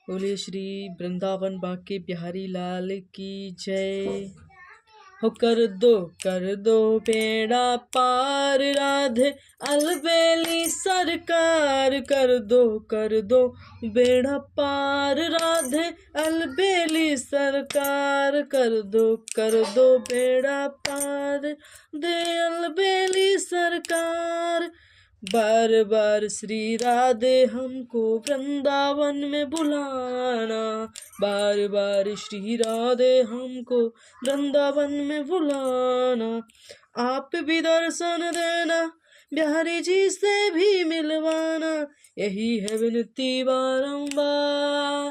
बोले श्री वृंदावन बांके बिहारी लाल की जय। हो कर दो बेड़ा पार राधे अलबेली सरकार। कर दो बेड़ा पार राधे अलबेली सरकार। कर दो बेड़ा पार दे अलबेली सरकार। बार बार श्री राधे हमको वृंदावन में बुलाना। बार बार श्री राधे हमको वृंदावन में बुलाना। आप भी दर्शन देना बिहारी जी से भी मिलवाना। यही है विनती बारंबार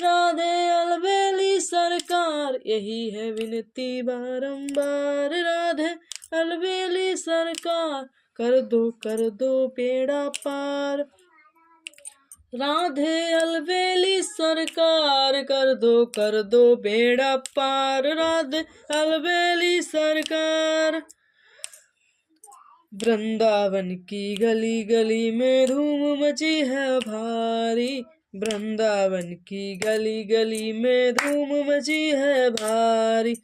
राधे अलबेली सरकार। यही है विनती बारंबार राधे अलबेली सरकार। कर दो बेड़ा पार राधे अलबेली सरकार। कर दो बेड़ा पार राधे अलबेली सरकार। वृंदावन की गली गली में धूम मची है भारी। वृंदावन की गली गली में धूम मची है भारी।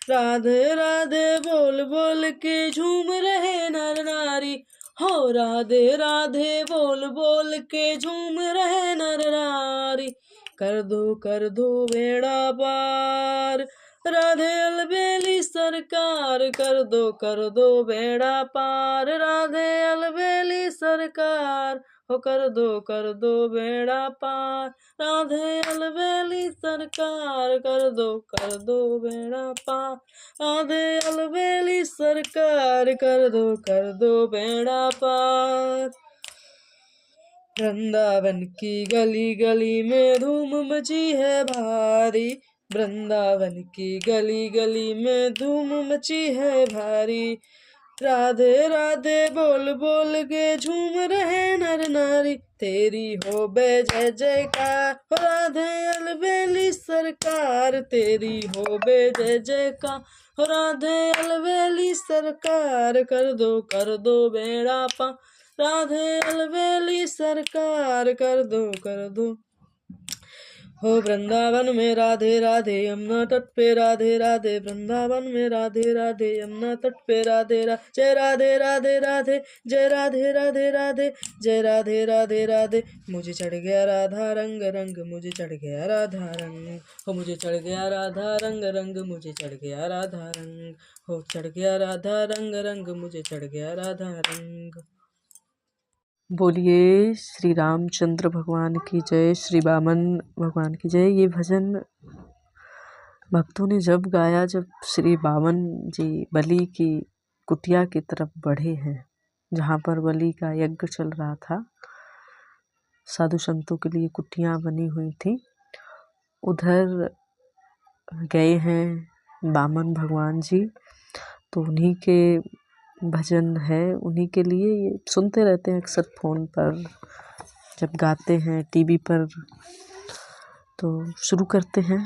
राधे राधे बोल बोल के झूम रहे नर नारी। हो राधे राधे बोल बोल के झूम रहे नर नारी। कर दो बेड़ा पार राधे अलबेली सरकार। कर दो बेड़ा पार राधे अलबेली सरकार। हो कर दो बेड़ा पार राधे अलबेली सरकार। कर दो बेड़ा पार राधे अलबेली सरकार। कर दो बेड़ा पार। वृंदावन की गली गली में धूम मची है भारी। वृंदावन की गली गली में धूम मची है भारी। राधे राधे बोल बोल के झूम रहे नर नारी। तेरी हो बे जय जयकार हो राधे अलबेली सरकार। तेरी हो बे जय जयकार हो राधे अलबेली सरकार। कर दो बेड़ा पार राधे अलबेली सरकार। कर दो हो वृंदावन में राधे राधे यमुना तट पे राधे राधे। वृंदावन में राधे राधे यमुना तट पे राधे राधे। जय राधे राधे राधे जय राधे राधे राधे जय राधे राधे राधे। मुझे चढ़ गया राधा रंग रंग मुझे चढ़ गया राधा रंग। हो मुझे चढ़ गया राधा रंग रंग मुझे चढ़ गया राधा रंग। हो चढ़ गया राधा रंग रंग मुझे चढ़ गया राधा रंग। बोलिए श्री रामचंद्र भगवान की जय, श्री वामन भगवान की जय। ये भजन भक्तों ने जब गाया जब श्री वामन जी बलि की कुटिया की तरफ बढ़े हैं, जहाँ पर बलि का यज्ञ चल रहा था। साधु संतों के लिए कुटियाँ बनी हुई थी, उधर गए हैं वामन भगवान जी। तो उन्हीं के भजन है, उन्हीं के लिए ये सुनते रहते हैं अक्सर फ़ोन पर जब गाते हैं टीवी पर। तो शुरू करते हैं।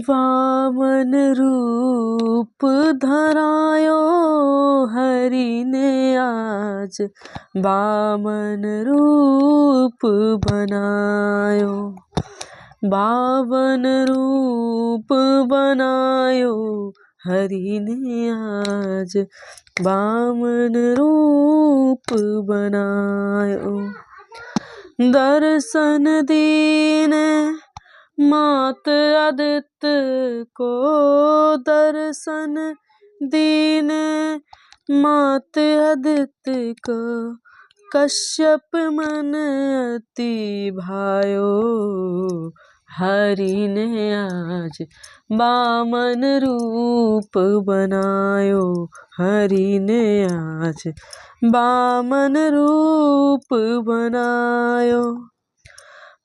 वामन रूप धरायो हरि ने आज। वामन रूप बनायो बावन रूप बनायो हरि ने आज। वामन रूप बनायो दर्शन दीने मात आदित्य को। दर्शन दीने मात आदित्य को। कश्यप मन अति भायो हरि ने आज। वामन रूप बनायो हरि ने आज। वामन रूप बनायो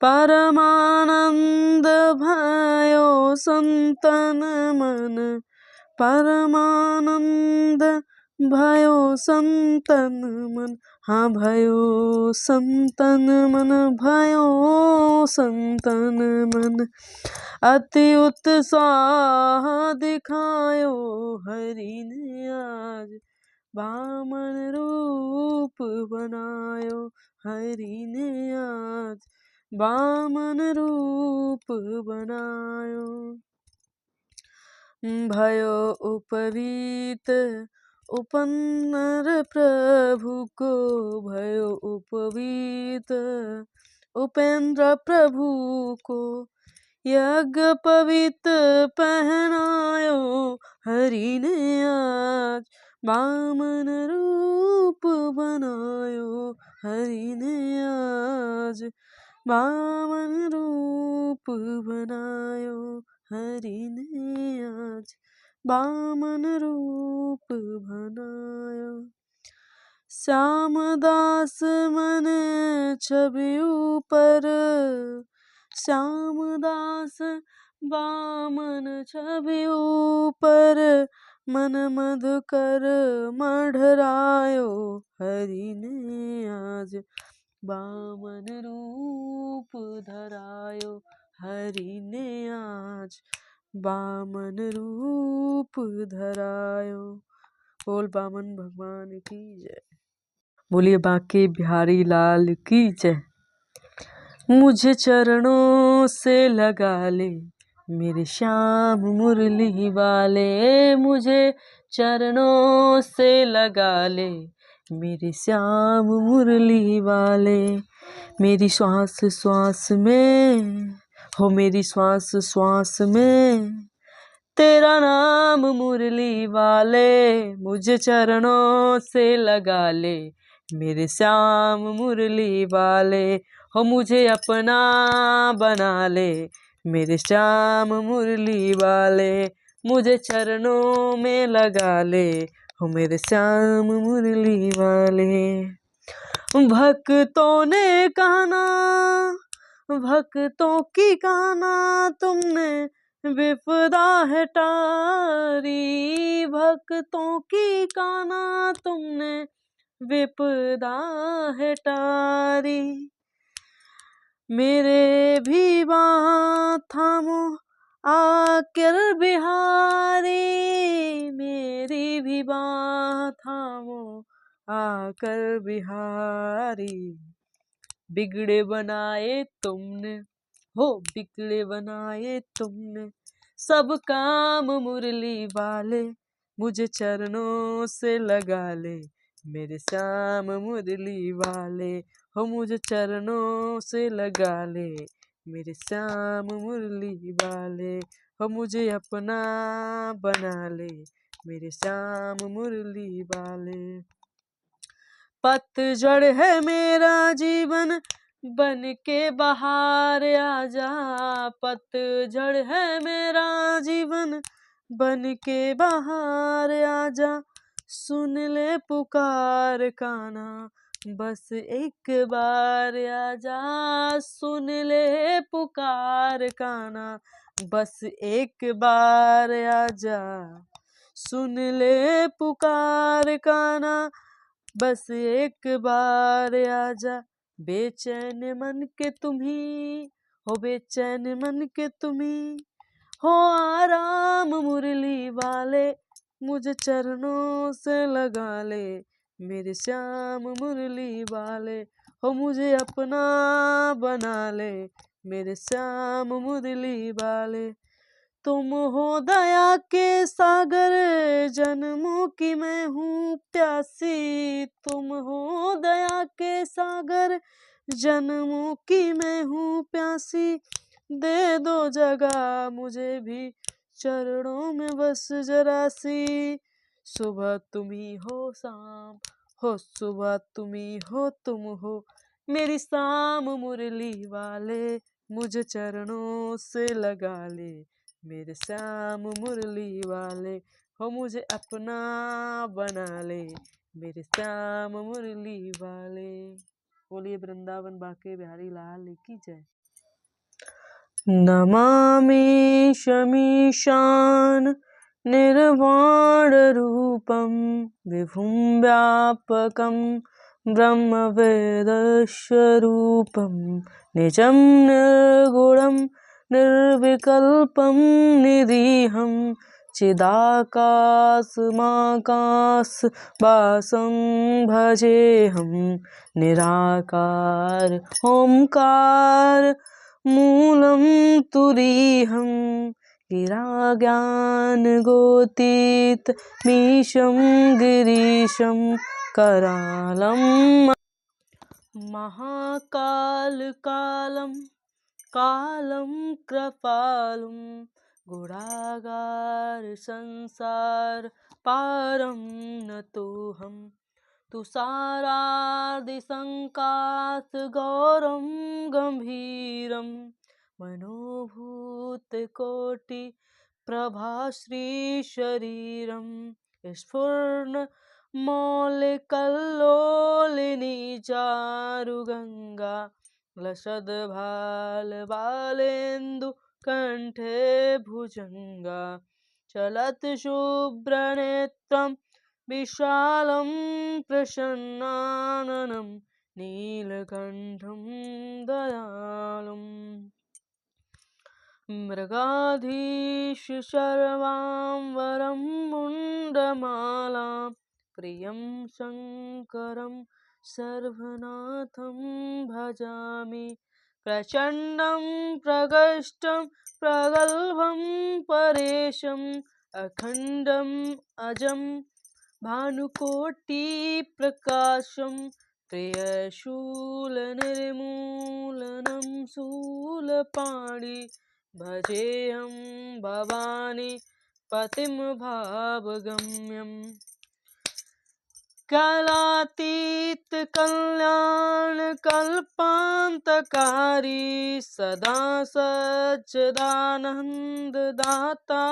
परमानंद भयो संतन मन। परमानंद भयो संतन मन। हाँ भयो संतन मन भयो संतन मन। अति उत्साह दिखायो हरि ने आज। वामन रूप बनायो हरि ने आज। वामन रूप बनायो। भयो उपवीत उपनर प्रभु को, भयो उपवीत उपेंद्र प्रभु को। यज्ञ पवित पहनायो हरि ने आज, वामन रूप बनायो हरि ने आज। वामन रूप बनायो हरि ने आज, वामन रूप बनायो। श्यामदास मन छवि ऊपर, श्यामदास वामन छवि ऊपर। मन मधुकर मढ़रायो हरि ने आज, वामन रूप धरायो हरि ने आज, वामन रूप धरायो। बोल वामन भगवान की जय। बोलिए बांके बिहारी लाल की जय। मुझे चरणों से लगा ले मेरे श्याम मुरली वाले, मुझे चरणों से लगा ले मेरे श्याम मुरली वाले। मेरी श्वास श्वास में हो, मेरी श्वास श्वास में तेरा नाम मुरली वाले। मुझे चरणों से लगा ले मेरे श्याम मुरली वाले, हो मुझे अपना बना ले मेरे श्याम मुरली वाले। मुझे चरणों में लगा ले हो मेरे श्याम मुरली वाले। भक्तों ने कहना, भक्तों की कहना तुमने विपदा है टारी, भक्तों की कहना तुमने विपदा है टारी। मेरे भी बाँह थामो आकर बिहारी, मेरी भी बाँह थामो आकर बिहारी। बिगड़े बनाए तुमने हो, बिगड़े बनाए तुमने सब काम मुरली वाले। मुझे चरणों से लगा ले मेरे श्याम मुरली वाले, हो मुझे चरणों से लगा ले मेरे श्याम मुरली वाले। हो मुझे अपना बना ले मेरे श्याम मुरली वाले। पतझड़ है मेरा जीवन बन के बहार आजा, पतझड़ है मेरा जीवन बन के बहार आजा। सुन ले पुकार कान्हा बस एक बार आजा, सुन ले पुकार कान्हा बस एक बार आजा। सुन ले पुकार कान्हा बस एक बार आजा। बेचैन मन के तुम्ही हो, बेचैन मन के तुम्ही हो आराम मुरली वाले। मुझे चरणों से लगा ले मेरे श्याम मुरली वाले, हो मुझे अपना बना ले मेरे श्याम मुरली वाले। तुम हो दया के सागर जन्मों की मैं हूँ प्यासी, तुम हो दया के सागर जन्मों की मैं हूँ प्यासी। दे दो जगह मुझे भी चरणों में बस जरा सी। सुबह तुम ही हो शाम हो, सुबह तुम ही हो तुम हो मेरी शाम मुरली वाले। मुझे चरणों से लगा ले मेरे श्याम मुरली वाले, हो मुझे अपना बना ले मेरे श्याम मुरली वाले। बोलिए वृंदावन बांके बिहारी लाल की जय। नमामि शमीशान निर्वाण रूपम विभुं व्यापकं ब्रह्मवेदस्वरूपं निजं निर्गुणं निर्विकल्पं निरीहं चिदाकाशमाकाश वासं भजेऽहं निराकार ओंकार मूलं तुरीयं गिराज्ञानगोतीत मीशं गिरीशं करालं महाकालकालं कालं कृपालं गुणागार संसार पारं नतोऽहं तुषारादिसङ्काश गौरं गम्भीरं मनोभूतकोटि प्रभाश्रीशरीरं स्फुरन् मौलिकल्लोलिनी चारुगङ्गा लसद्भालबालेन्दु कंठे भुजंगा चलत शुभ्रनेत्रं विशालं प्रसन्नाननं नीलकण्ठं दयालुम् मृगाधीश सर्वांवरं मुण्डमालां प्रियं शङ्करं सर्वनाथं भजामि प्रचण्डं प्रगष्टं प्रगल्भं परेशम् अखण्डम् अजं भानुकोटिप्रकाशं प्रियशूलनिर्मूलनं शूलपाणि भजेऽहं भवानी पतिं भावगम्यम् कालातीत कल्याण कल्पान्तकारी सदा सच्चिदानंद दाता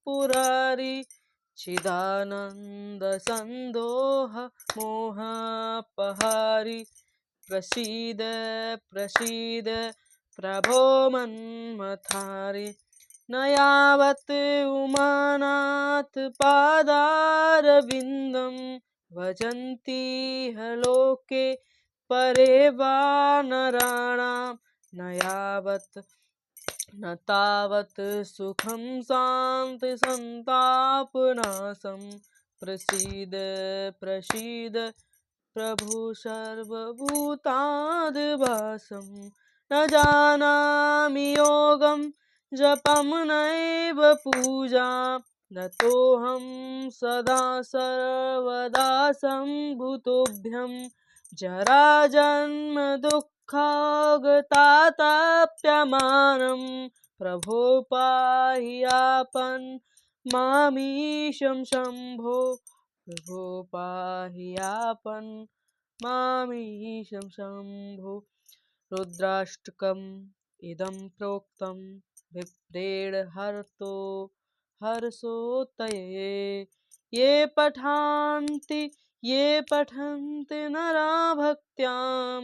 पुरारी चिदानंद संदोह मोहापहारी प्रसीद प्रसीद प्रभो मन्मथारी न यावत् उमानाथ पादारविन्दं भजन्ति लोके परे वा नराणां न यावत् न तावत् सुखं शान्ति संतापनाशं प्रसीद प्रसीद प्रभु सर्वभूतादिवासं न जानामि योगं जपं नैव पूजां नतोऽहं सदा सर्वदा सम्भूतोऽभ्यं जराजन्म दुःखागताताप्यमानं प्रभो पाहि आपन् मामीशं शम्भो प्रभो पाहि आपन् मामीशं शम्भो रुद्राष्टकम् इदं प्रोक्तं विप्रेण हरतो हर्षोत्तये ये पठन्ति नरा भक्त्यां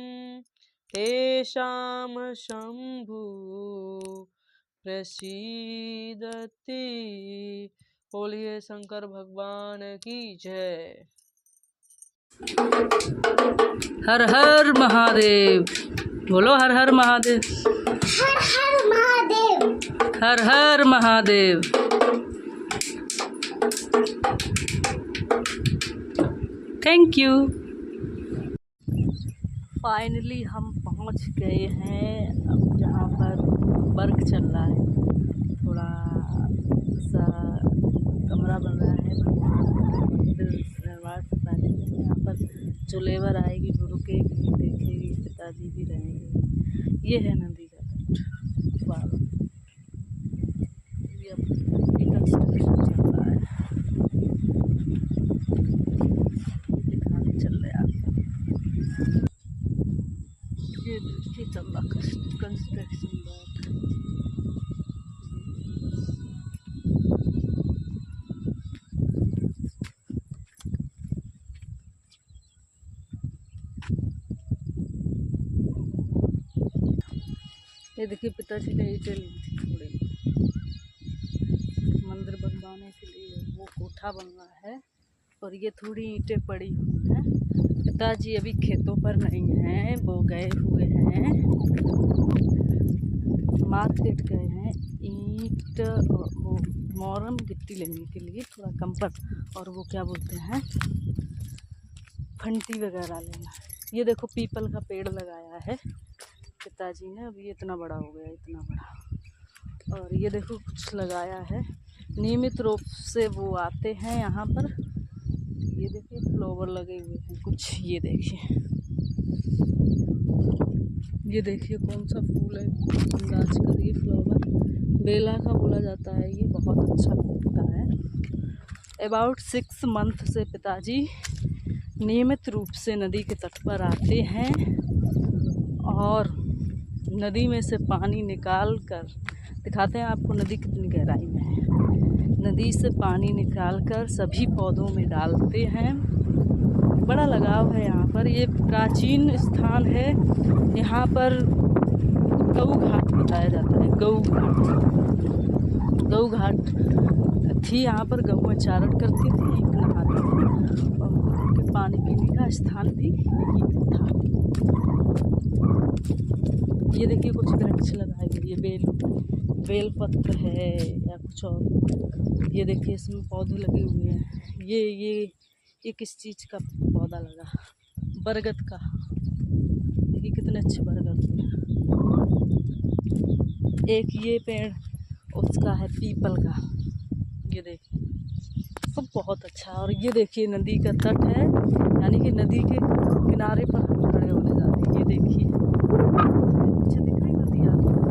तेषां शम्भु प्रसीदति। बोलिए शंकर भगवान की जय। हर हर महादेव। बोलो हर हर महादेव। हर हर महादेव। हर हर महादेव। Thank you. फाइनली हम पहुंच गए हैं अब जहाँ पर वर्क चल रहा है। थोड़ा सा कमरा बन रहा है मंदिर निर्माण से पहले। यहाँ पर जो लेबर आएगी वो रुकेगी, देखेगी, पिताजी भी रहेंगे। ये है नदी का तट। वाह, ये अब कंस्ट्रक्शन चल रहा है। दिखाने चल रहे हैं आपको। ये देखिए चल रहा कंस्ट्रक्शन वर्क। ये देखिए पिताजी ने ईंटें ली थी थोड़ी मंदिर बनवाने के लिए। वो कोठा बन रहा है और ये थोड़ी ईंटें पड़ी हुई हैं। पिताजी अभी खेतों पर नहीं हैं, वो गए हुए हैं मार्केट गए हैं। ईंट वो मोरम गिट्टी लेने के लिए थोड़ा कंपर और वो क्या बोलते हैं फंटी वगैरह लेना। ये देखो पीपल का पेड़ लगाया है पिताजी ने, अभी इतना बड़ा हो गया, इतना बड़ा। और ये देखो कुछ लगाया है, नियमित रूप से वो आते हैं यहाँ पर। ये देखिए फ्लावर लगे हुए हैं कुछ, ये देखिए कौन सा फूल है, अंदाज करिए। फ्लावर बेला का बोला जाता है, ये बहुत अच्छा फूलता है। अबाउट 6 मंथ से पिताजी नियमित रूप से नदी के तट पर आते हैं और नदी में से पानी निकाल कर दिखाते हैं आपको नदी कितनी गहराई में है। नदी से पानी निकाल कर सभी पौधों में डालते हैं। बड़ा लगाव है यहाँ पर। ये प्राचीन स्थान है, यहाँ पर गऊ घाट बताया जाता है। गऊ घाट थी, यहाँ पर गऊ चारण करती थी, एक नहाती थी और उनके पानी पीने का स्थान भी यहीं पर था। ये देखिए कुछ वृक्ष लगाए गए, ये बेल पत्र है या कुछ और। ये देखिए इसमें पौधे लगे हुए हैं। ये किस चीज़ का पौधा लगा, बरगद का। देखिए कितने अच्छे बरगद हैं। एक ये पेड़ उसका है पीपल का, ये देखिए सब बहुत अच्छा है। और ये देखिए नदी का तट है, यानी कि नदी के किनारे पर हम खड़े होने जा रहे हैं। ये देखिए पीछे दिख रही नदी आपको, ये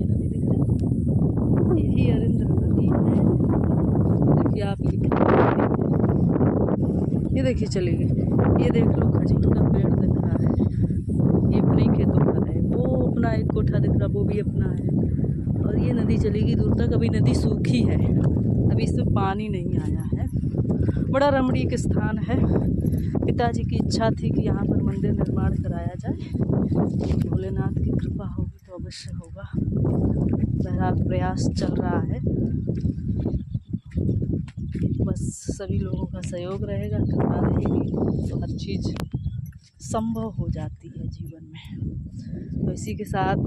नदी दिख रही, यही अरिंद नदी है। देखिए आप ये देखिए चली गई। ये देख लो खजूर का पेड़ दिख रहा है, ये अपने ही खेतों का है। वो अपना एक कोठा दिख रहा, वो भी अपना है। और ये नदी चलेगी दूर तक। अभी नदी सूखी है, अभी इसमें पानी नहीं आया है। बड़ा रमणीक स्थान है। पिताजी की इच्छा थी कि यहाँ पर मंदिर निर्माण कराया जाए। भोलेनाथ की कृपा होगी तो अवश्य होगा। बहरहाल प्रयास चल रहा है, बस सभी लोगों का सहयोग रहेगा, कृपा रहेगी तो हर चीज़ संभव हो जाती है जीवन में। तो इसी के साथ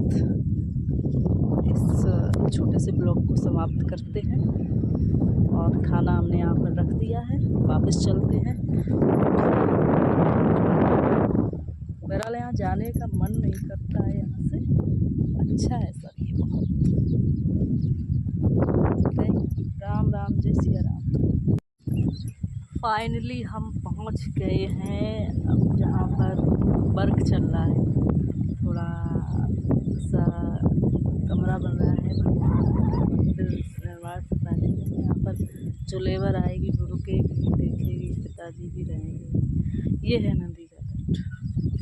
इस छोटे से ब्लॉग को समाप्त करते हैं और खाना हमने यहाँ पर रख दिया है, वापस चलते हैं। बहरहाल यहाँ जाने का मन नहीं करता है, यहाँ से अच्छा है सर ये बहुत। राम राम, जय सिया राम। फाइनली हम पहुँच गए हैं अब जहाँ पर वर्क चल रहा है। थोड़ा सा कमरा बन रहा है मंदिर निर्माण से पहले। यहाँ पर जो लेबर आएगी वो रुकेगी, देखेगी, पिताजी भी रहेंगे। ये है नदी का तट।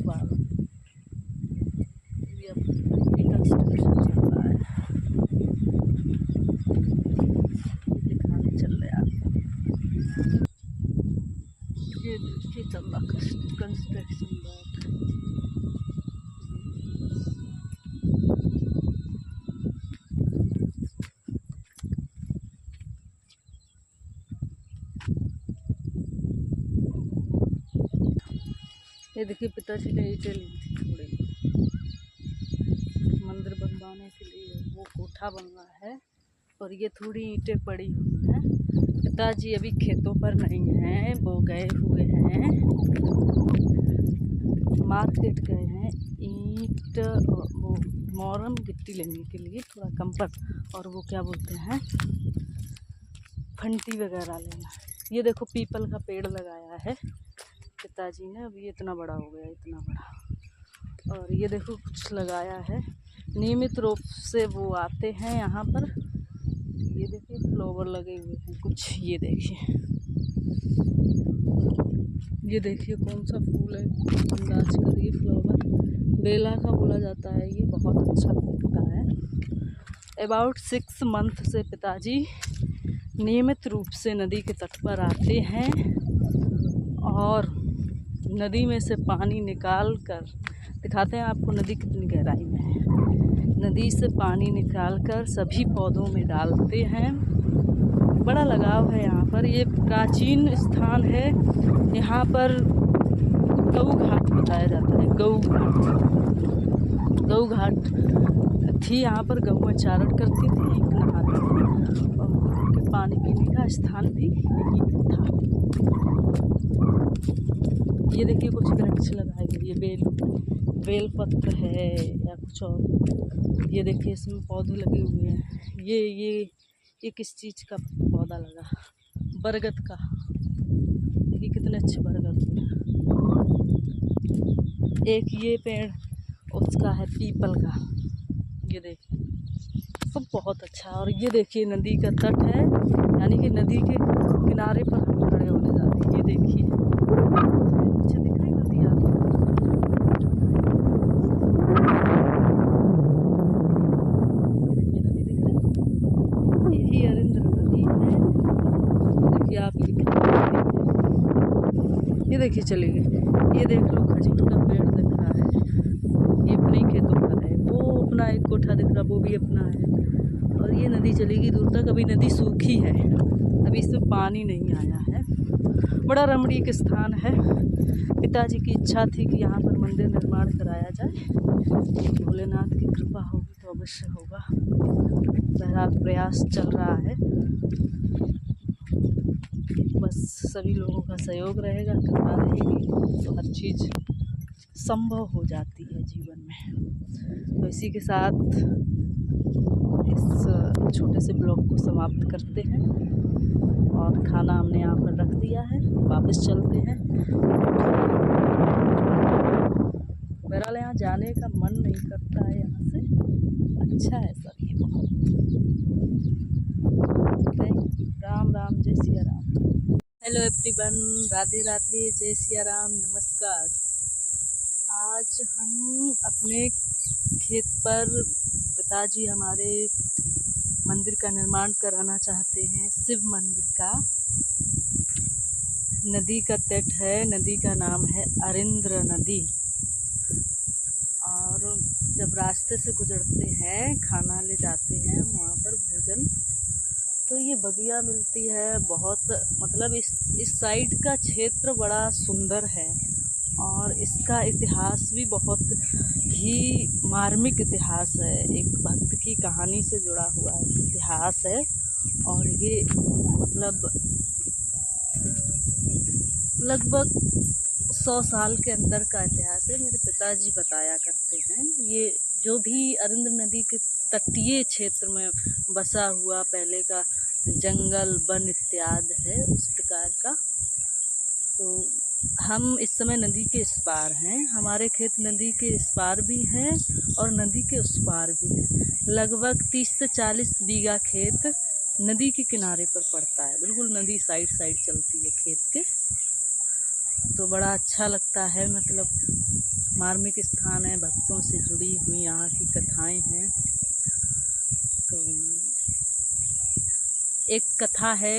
वाह, ये अब कंस्ट्रक्शन चल रहा है, दिखाने चल रहे आप। ये देखिए चल रहा कंस्ट्रक्शन वर्क। ये देखिए पिताजी ने ईंटें ली थी थोड़ी मंदिर बनवाने के लिए, वो कोठा बन रहा है और ये थोड़ी ईंटें पड़ी हुई हैं। पिताजी अभी खेतों पर नहीं हैं, वो गए हुए हैं मार्केट, गए हैं ईंट वो मोरम गिट्टी लेने के लिए, थोड़ा कंपर और वो क्या बोलते हैं फंटी वगैरह लेना। ये देखो पीपल का पेड़ लगाया है पिताजी ने, अभी इतना बड़ा हो गया, इतना बड़ा। और ये देखो कुछ लगाया है, नियमित रूप से वो आते हैं यहाँ पर। ये देखिए फ्लावर लगे हुए हैं कुछ, ये देखिए कौन सा फूल है, अंदाज करिए। फ्लावर बेला का बोला जाता है, ये बहुत अच्छा फूलता है। अबाउट 6 मंथ से पिताजी नियमित रूप से नदी के तट पर आते हैं और नदी में से पानी निकाल कर दिखाते हैं आपको नदी कितनी गहराई में है। नदी से पानी निकाल कर सभी पौधों में डालते हैं। बड़ा लगाव है यहाँ पर। ये प्राचीन स्थान है, यहाँ पर गऊ घाट बताया जाता है। गऊ घाट गऊ घाट थी यहाँ पर, गऊएं चारण करती थी, यहीं पर नहाती थी और उनके पानी पीने का स्थान भी यहीं पर था। ये देखिए कुछ वृक्ष लगाए गए, ये बेल पत्र है या कुछ और। ये देखिए इसमें पौधे लगे हुए हैं। ये किस चीज़ का पौधा लगा? बरगद का। देखिए कितने अच्छे बरगद हैं। एक ये पेड़ उसका है पीपल का। ये देखिए सब बहुत अच्छा है। और ये देखिए नदी का तट है, यानी कि नदी के किनारे पर हम खड़े होने जा रहे हैं। ये देखिए पीछे दिख रही नदी आपको? ये देखिए नदी दिख रही, यही अरिंद नदी है। देखिए आप ये देखिए चली गई। ये देख लो खजूर का पेड़ दिख रहा है, ये अपने ही खेतों का है। वो अपना एक कोठा दिख रहा, वो भी अपना है। और ये नदी चलेगी दूर तक। अभी नदी सूखी है, अभी इसमें पानी नहीं आया है। बड़ा रमणीक स्थान है। पिताजी की इच्छा थी कि यहाँ पर मंदिर निर्माण कराया जाए। भोलेनाथ की कृपा होगी तो अवश्य होगा। बहरहाल प्रयास चल रहा है, बस सभी लोगों का सहयोग रहेगा, कृपा रहेगी तो हर चीज़ संभव हो जाती है जीवन में। तो इसी के साथ इस छोटे से ब्लॉग को समाप्त करते हैं और खाना हमने यहाँ पर रख दिया है, वापस चलते हैं। बहरहाल यहाँ जाने का मन नहीं करता है, यहाँ से अच्छा है सर ये बहुत। राम राम, जय सिया राम। हेलो एवरीवन, राधे राधे, जय सिया राम, नमस्कार। आज हम अपने खेत पर पिताजी हमारे मंदिर का निर्माण कराना चाहते हैं, शिव मंदिर का। नदी का तट है, नदी का नाम है अरिंद्र नदी। और जब रास्ते से गुजरते हैं, खाना ले जाते हैं वहाँ पर भोजन, तो ये बगिया मिलती है बहुत। मतलब इस साइड का क्षेत्र बड़ा सुंदर है और इसका इतिहास भी बहुत ही मार्मिक इतिहास है। एक भक्त की कहानी से जुड़ा हुआ इतिहास है और ये मतलब लगभग 100 साल के अंदर का इतिहास है। मेरे पिताजी बताया करते हैं। ये जो भी अरिंद नदी के तटीय क्षेत्र में बसा हुआ पहले का जंगल वन इत्यादि है उस प्रकार का। तो हम इस समय नदी के इस पार हैं, हमारे खेत नदी के इस पार भी हैं और नदी के उस पार भी हैं। लगभग 30 से 40 बीघा खेत नदी के किनारे पर पड़ता है, बिल्कुल नदी साइड साइड चलती है खेत के। तो बड़ा अच्छा लगता है, मतलब मार्मिक स्थान है, भक्तों से जुड़ी हुई यहाँ की कथाएं हैं। तो एक कथा है,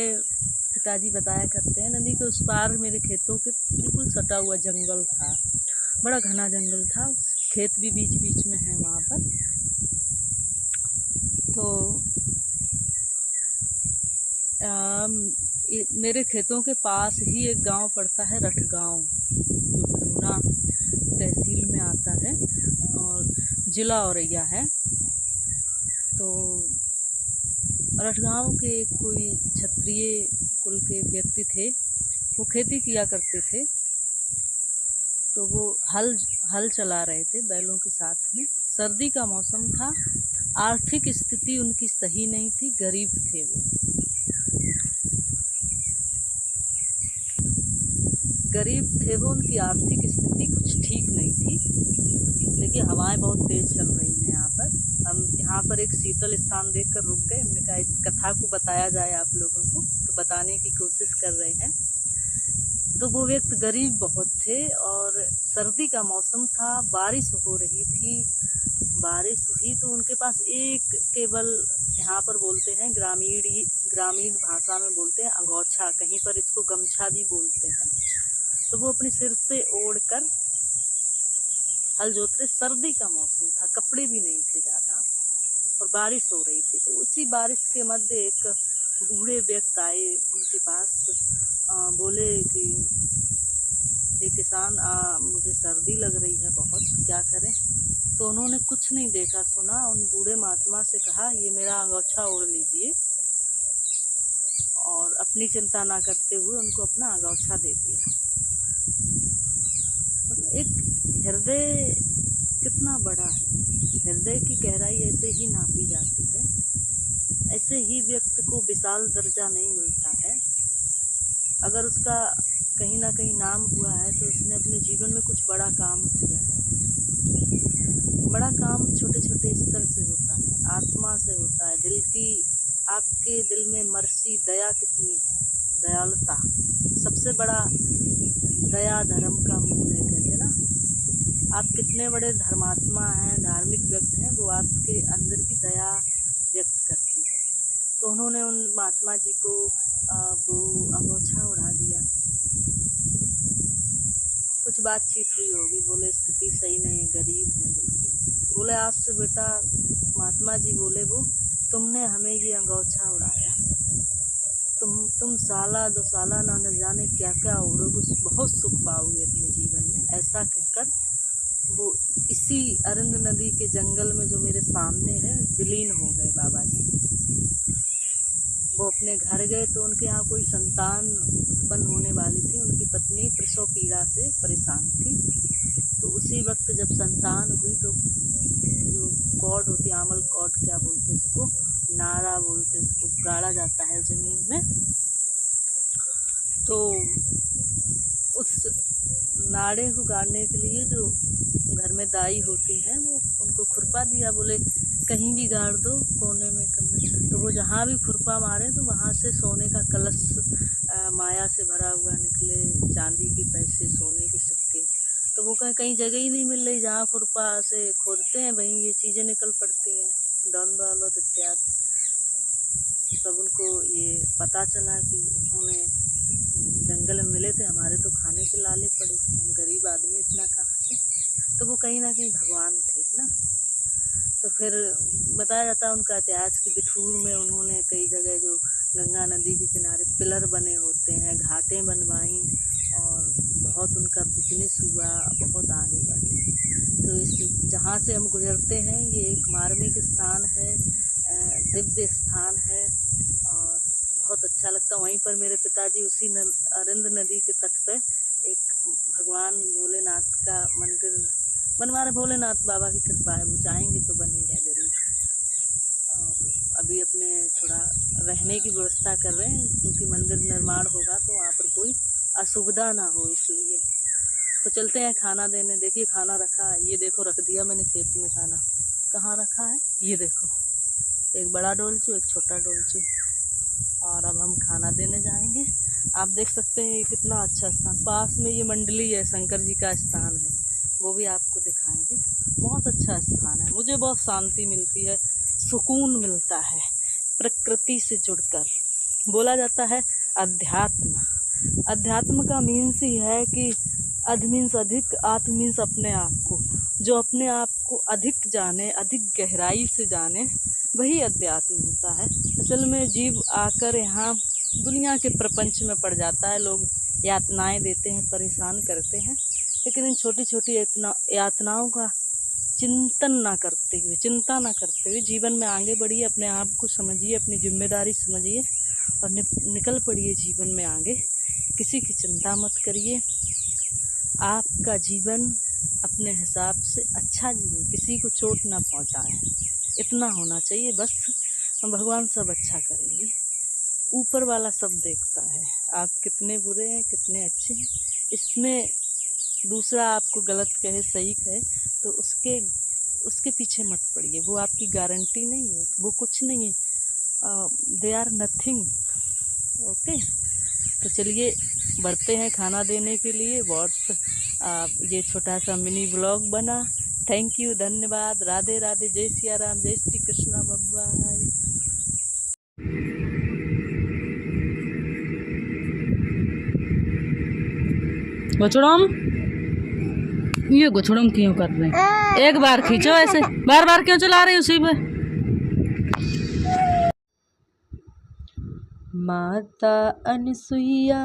पिताजी बताया करते हैं, नदी के उस पार मेरे खेतों के बिल्कुल सटा हुआ जंगल था, बड़ा घना जंगल था, खेत भी बीच बीच में है वहाँ पर। तो मेरे खेतों के पास ही एक गांव पड़ता है, रटगांव, जो बधूना तहसील में आता है और ज़िला औरैया है। तो रटगांव के कोई क्षत्रिय कुल के व्यक्ति थे, वो खेती किया करते थे। तो वो हल चला रहे थे बैलों के साथ में। सर्दी का मौसम था, आर्थिक स्थिति उनकी सही नहीं थी, गरीब थे वो। उनकी आर्थिक स्थिति कुछ ठीक नहीं थी। देखिए हवाएं बहुत तेज़ चल रही हैं यहाँ पर। हम यहाँ पर एक शीतल स्थान देखकर रुक गए। हमने कहा इस कथा को बताया जाए आप लोगों को, तो बताने की कोशिश कर रहे हैं। तो वो व्यक्ति गरीब बहुत थे और सर्दी का मौसम था, बारिश हो रही थी। बारिश हुई तो उनके पास एक केवल, यहाँ पर बोलते हैं ग्रामीण भाषा में बोलते हैं अंगोछा, कहीं पर इसको गमछा भी बोलते हैं। तो वो अपने सिर से ओढ़ कर हल जोत रहे। सर्दी का मौसम था, कपड़े भी नहीं थे ज़्यादा और बारिश हो रही थी। तो उसी बारिश के मध्य एक बूढ़े व्यक्ति आए उनके पास, बोले कि हे किसान, मुझे सर्दी लग रही है बहुत, क्या करें। तो उन्होंने कुछ नहीं देखा सुना, उन बूढ़े महात्मा से कहा ये मेरा अंगोछा ओढ़ लीजिए, और अपनी चिंता ना करते हुए उनको अपना अंगोछा दे दिया। मतलब एक हृदय कितना बड़ा है, हृदय की गहराई ऐसे ही नापी जाती है, ऐसे ही व्यक्ति को विशाल दर्जा नहीं मिलता है। अगर उसका कहीं ना कहीं नाम हुआ है तो उसने अपने जीवन में कुछ बड़ा काम किया है। बड़ा काम छोटे छोटे स्तर से होता है, आत्मा से होता है, दिल की, आपके दिल में मर्सी, दया कितनी है, दयालुता सबसे बड़ा दया धर्म का मूल है, कहते ना। आप कितने बड़े धर्मात्मा हैं, धार्मिक व्यक्ति हैं, वो आपके अंदर की दया व्यक्त करती है। तो उन्होंने उन महात्मा जी को वो अंगोछा उड़ा दिया। कुछ बातचीत हुई होगी, बोले स्थिति सही नहीं है, गरीब है बिल्कुल। बोले आज से बेटा, महात्मा जी बोले वो, तुमने हमें ये अंगोछा उड़ाया, तुम साला 2 साला ना जाने क्या क्या उड़ोगे, बहुत सुख पाओगे अपने जीवन में। ऐसा कहकर वो इसी अरंग नदी के जंगल में जो मेरे सामने है विलीन हो गए बाबा जी। वो अपने घर गए तो उनके यहाँ कोई संतान उत्पन्न होने वाली थी, उनकी पत्नी प्रसव पीड़ा से परेशान थी। तो उसी वक्त जब संतान हुई तो जो कॉर्ड होती है, आमल कॉर्ड क्या बोलते हैं उसको, नारा बोलते हैं उसको, गाड़ा जाता है जमीन में। तो उस नाड़े को गाड़ने के लिए जो घर में दाई होती हैं वो उनको खुरपा दिया, बोले कहीं भी गाड़ दो कोने में कमरे। तो वो जहाँ भी खुरपा मारे तो वहाँ से सोने का कलश माया से भरा हुआ निकले, चांदी के पैसे, सोने के सिक्के। तो वो कहीं जगह ही नहीं मिल रही, जहाँ खुरपा से खोदते हैं वहीं ये चीज़ें निकल पड़ती हैं, धन दौलत इत्यादि। तब उनको ये पता चला कि उन्होंने जंगल में मिले थे, हमारे तो खाने के लाले पड़े थे, हम गरीब आदमी इतना कहाँ से। तो वो कहीं ना कहीं भगवान थे, है ना। तो फिर बताया जाता है उनका इतिहास कि बिठूर में उन्होंने कई जगह जो गंगा नदी के किनारे पिलर बने होते हैं, घाटें बनवाई, और बहुत उनका बिजनेस हुआ, बहुत आगे बढ़े। तो इस जहाँ से हम गुजरते हैं ये एक मार्मिक स्थान है, दिव्य स्थान है, और बहुत अच्छा लगता है। वहीं पर मेरे पिताजी उसी अरिंद नदी के तट पर एक भगवान भोलेनाथ का मंदिर बनवा रहे। भोलेनाथ बाबा की कृपा है, वो चाहेंगे तो बनेगा जरूर। और अभी अपने थोड़ा रहने की व्यवस्था कर रहे हैं, क्योंकि मंदिर निर्माण होगा तो वहाँ पर कोई असुविधा ना हो, इसलिए। तो चलते हैं खाना देने। देखिए खाना रखा है, ये देखो रख दिया मैंने खेत में खाना। कहाँ रखा है ये देखो, एक बड़ा डोलचू, एक छोटा डोलचू। और अब हम खाना देने जाएंगे। आप देख सकते हैं ये कितना अच्छा स्थान, पास में ये मंडली है, शंकर जी का स्थान है, वो भी आपको दिखाएंगे। बहुत अच्छा स्थान है, मुझे बहुत शांति मिलती है, सुकून मिलता है प्रकृति से जुड़कर। बोला जाता है अध्यात्म, अध्यात्म का मीन्स ही है कि अध मीन्स अधिक, आत्म मीन्स अपने आप को। जो अपने आप को अधिक जाने, अधिक गहराई से जाने, वही अध्यात्म होता है। असल में जीव आकर यहाँ दुनिया के प्रपंच में पड़ जाता है, लोग यातनाएं देते हैं, परेशान करते हैं, लेकिन इन छोटी छोटी यातनाओं का चिंतन ना करते हुए, चिंता ना करते हुए जीवन में आगे बढ़िए, अपने आप को समझिए, अपनी जिम्मेदारी समझिए और निकल पड़िए जीवन में आगे। किसी की चिंता मत करिए, आपका जीवन अपने हिसाब से अच्छा जिए, किसी को चोट ना पहुँचाए, इतना होना चाहिए बस। भगवान सब अच्छा करेंगे, ऊपर वाला सब देखता है, आप कितने बुरे हैं कितने अच्छे हैं। इसमें दूसरा आपको गलत कहे सही कहे तो उसके पीछे मत पड़िए, वो आपकी गारंटी नहीं है, वो कुछ नहीं है, दे आर नथिंग। ओके, तो चलिए बढ़ते हैं खाना देने के लिए। बहुत ये छोटा सा मिनी ब्लॉग बना। थैंक यू, धन्यवाद, राधे राधे, जय सिया राम, जय श्री कृष्णा, बाय। गुचड़म, ये गुचड़म क्यों कर रहे हैं? एक बार खींचो, ऐसे बार बार क्यों चला रहे उसी पे? माता अनसुईया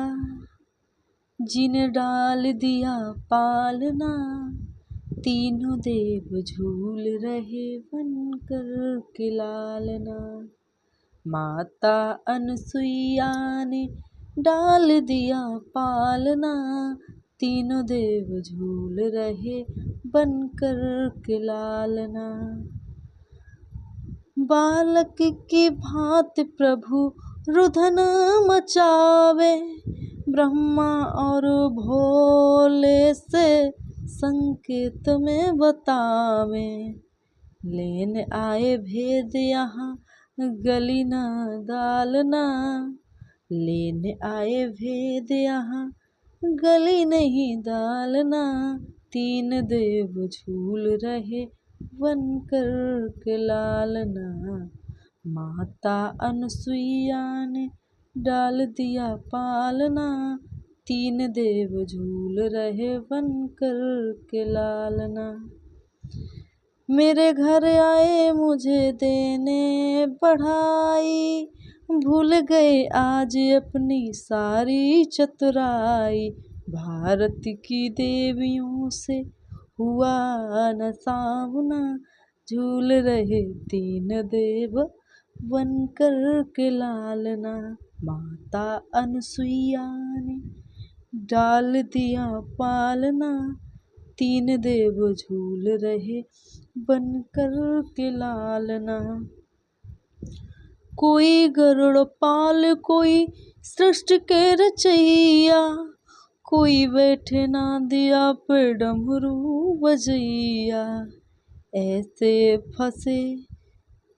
जी ने डाल दिया पालना, तीनों देव झूल रहे बनकर के लालना। माता अनसुईया ने डाल दिया पालना। तीनों देव झूल रहे बनकर के लालना। बालक की भांति प्रभु रुदन मचावे। ब्रह्मा और भोले से संकेत में बतावे। लेन आए भेद यहाँ गली ना डालना। लेन आए भेद यहाँ गली नहीं डालना। तीन देव झूल रहे बनकर के लालना। माता अनसुईया ने डाल दिया पालना। तीन देव झूल रहे बनकर के लालना। मेरे घर आए मुझे देने बढ़ाई। भूल गए आज अपनी सारी चतुराई। भारत की देवियों से हुआ न सामना। झूल रहे तीन देव बनकर के लालना। माता अनसुईया ने डाल दिया पालना। तीन देव झूल रहे बनकर के लालना। कोई गरुड़ पाल कोई सृष्टि के रचैया। कोई बैठे ना दिया पे डमरू बजैया। ऐसे फंसे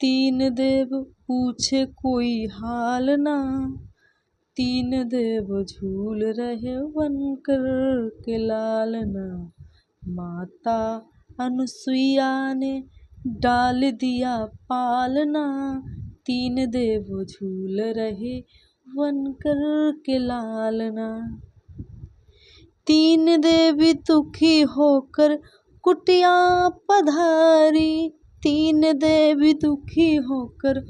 तीन देव पूछे कोई हाल ना। तीन देव झूल रहे बनकर के लालना। माता अनसुईया ने डाल दिया पालना। तीन देव झूल रहे बनकर के लालना। तीन देवी दुखी होकर कुटिया पधारी। तीन देवी दुखी होकर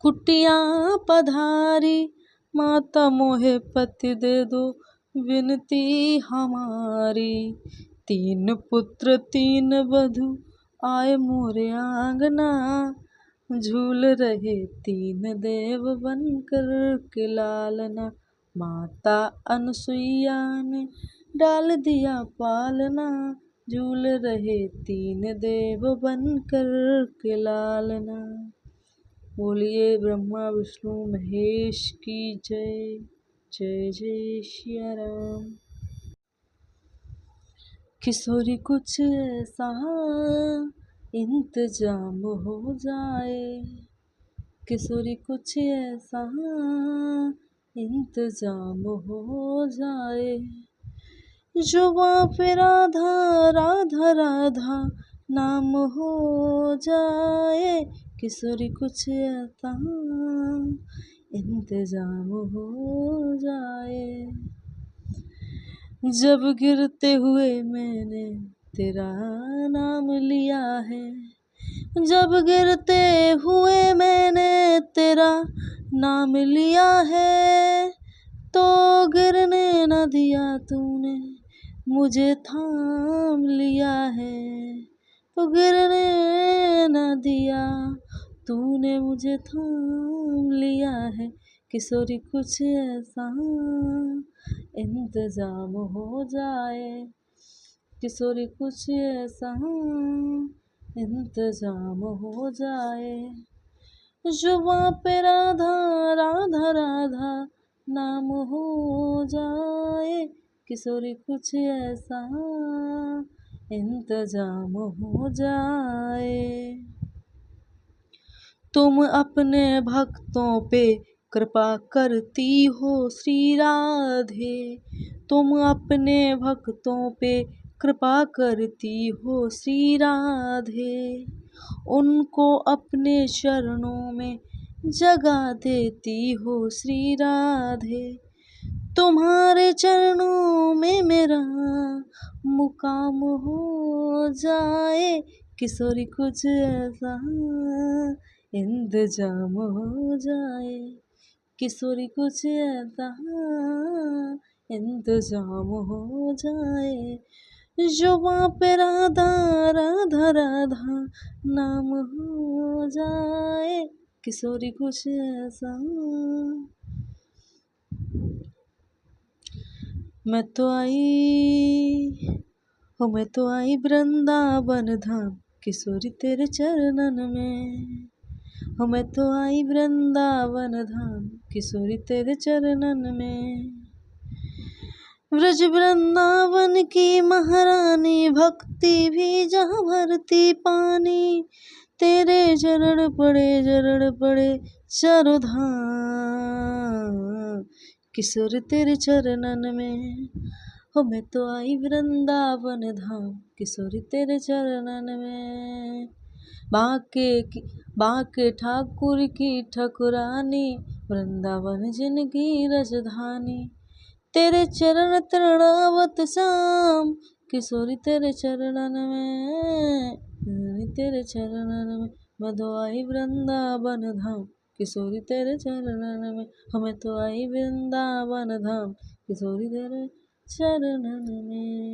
कुटिया पधारी। माता मोहे पति दे दो विनती हमारी। तीन पुत्र तीन वधू आए मोरे आंगना। झूल रहे तीन देव बनकर के लालना। माता अनसुईया ने डाल दिया पालना। झूल रहे तीन देव बनकर के लालना। बोलिए ब्रह्मा विष्णु महेश की जय। जय जय सिया राम। किशोरी कुछ ऐसा इंतजाम हो जाए। किशोरी कुछ ऐसा इंतजाम हो जाए। जुबां पे राधा राधा राधा नाम हो जाए। किशोरी कुछ ऐसा इंतजाम हो जाए। जब गिरते हुए मैंने तेरा नाम लिया है। जब गिरते हुए मैंने तेरा नाम लिया है। तो गिरने न दिया तूने मुझे थाम लिया है। तो गिरने न दिया तूने मुझे थाम लिया है। किशोरी कुछ ऐसा इंतजाम हो जाए। किशोरी कुछ ऐसा इंतजाम हो जाए। जुबां पे राधा राधा राधा नाम हो जाए। किशोरी कुछ ऐसा इंतजाम हो जाए। तुम अपने भक्तों पे कृपा करती हो श्री राधे। तुम अपने भक्तों पे कृपा करती हो श्री राधे। उनको अपने चरणों में जगा देती हो श्री राधे। तुम्हारे चरणों में मेरा मुकाम हो जाए। किशोरी कुछ ऐसा इंतजाम हो जाए। किशोरी कुछ ऐसा इंतजाम हो जाए। जुबां पे राधा राधा राधा नाम हो जाए, किशोरी कुछ ऐसा। मैं तो आई वृंदावन धाम, किशोरी तेरे चरणन में। हो मैं तो आई वृंदावन धाम, किशोरी तेरे चरणन में। व्रज वृंदावन की महारानी, भक्ति भी जहाँ भरती पानी। तेरे चरण पड़े चारों धाम, किशोर तेरे चरणन में। हो मैं तो आई वृंदावन धाम, किशोरी तेरे चरणन में। बाके ठाकुर की ठकुरानी, वृंदावन जिनकी राजधानी। तेरे चरण तृणावत श्याम, किशोरी तेरे चरणन में, तेरे चरणन में। मैं तो आई वृंदावन धाम, किशोरी तेरे चरणन में। हमें तो आई वृंदावन धाम, किशोरी तेरे चरणन में।